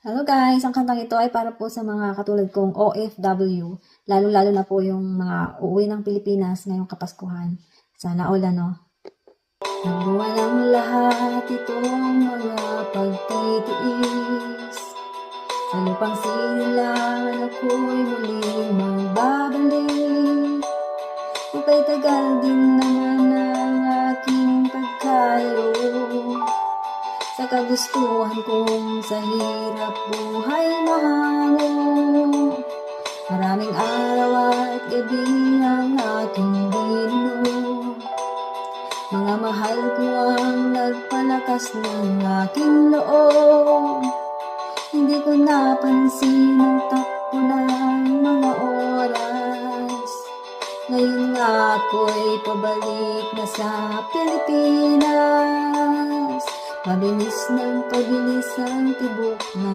Hello guys, ang kantang ito ay para po sa mga katulad kong OFW, lalo-lalo na po yung mga uuwi ng Pilipinas ngayong Kapaskuhan. Sana all ano. Nagawa ng lahat itong mga pagtitiis. Sa lupang sinilangan ako'y muling magbabalik. Ika'y tagal din naman ang aking pagkalayo sa kagustuhan kong sa hirap buhay mahango. Maraming araw at gabi ang aking binuno. Mga mahal ko ang nagpalakas ng aking loob. Hindi ko napansin ang takbo ng mga oras. Ngayon nga ako'y pabalik na sa Pilipinas. Mabilis ng pabilis ang tibok na